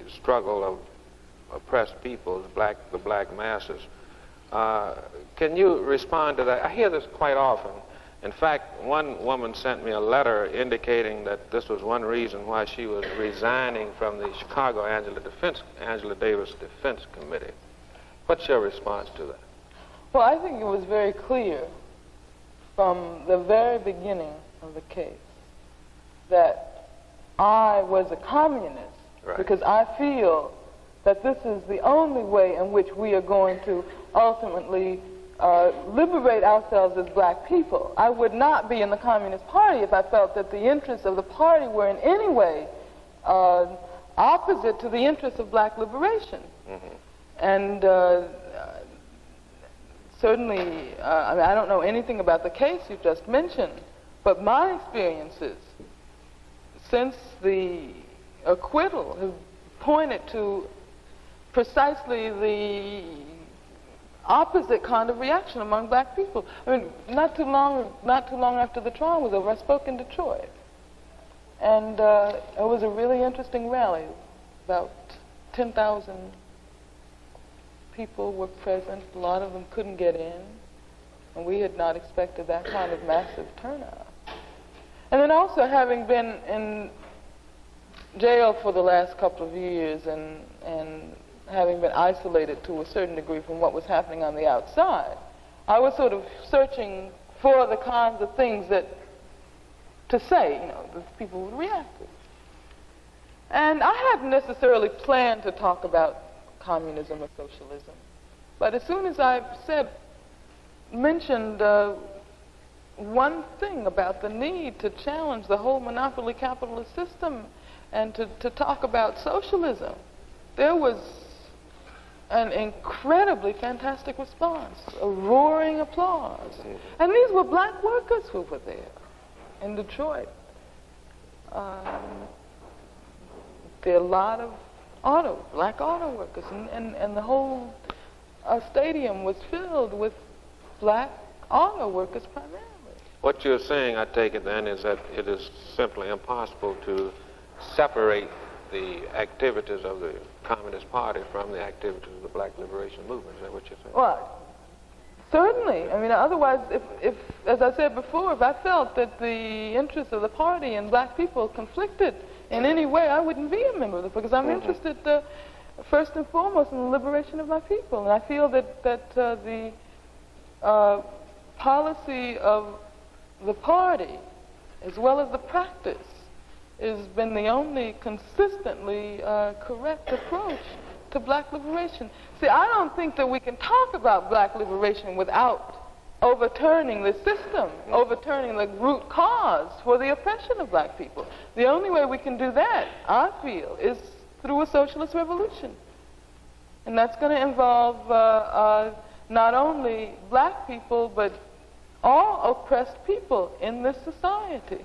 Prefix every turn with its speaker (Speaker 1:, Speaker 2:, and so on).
Speaker 1: struggle of oppressed peoples, the black masses. Can you respond to that? I hear this quite often. In fact, one woman sent me a letter indicating that this was one reason why she was resigning from the Chicago Angela Davis Defense Committee. What's your response to that?
Speaker 2: Well, I think it was very clear from the very beginning of the case that I was a communist,
Speaker 1: right,
Speaker 2: because I feel that this is the only way in which we are going to ultimately liberate ourselves as black people. I would not be in the Communist Party if I felt that the interests of the party were in any way opposite to the interests of black liberation.
Speaker 1: Mm-hmm.
Speaker 2: And certainly, I mean, I don't know anything about the case you just mentioned, but my experiences since the acquittal have pointed to precisely the opposite kind of reaction among black people. I mean, not too long after the trial was over, I spoke in Detroit, and it was a really interesting rally. About 10,000 people were present. A lot of them couldn't get in, and we had not expected that kind of massive turnout. And then also, having been in jail for the last couple of years and having been isolated to a certain degree from what was happening on the outside, I was sort of searching for the kinds of things that to say, that people would react to. And I hadn't necessarily planned to talk about communism or socialism, but as soon as I mentioned one thing about the need to challenge the whole monopoly capitalist system and to talk about socialism, there was an incredibly fantastic response, a roaring applause. And these were black workers who were there in Detroit. There are a lot of black auto workers, and the whole stadium was filled with black auto workers primarily.
Speaker 1: What you're saying, I take it then, is that it is simply impossible to separate the activities of the Communist Party from the activities of the black liberation movement. Is that what you're saying?
Speaker 2: Well, certainly. I mean, otherwise, if, as I said before, if I felt that the interests of the party and black people conflicted in any way, I wouldn't be a member of it, because I'm interested first and foremost in the liberation of my people. And I feel that the policy of the party, as well as the practice, has been the only consistently correct approach to black liberation. See, I don't think that we can talk about black liberation without overturning the system, overturning the root cause for the oppression of black people. The only way we can do that, I feel, is through a socialist revolution. And that's going to involve not only black people, but all oppressed people in this society.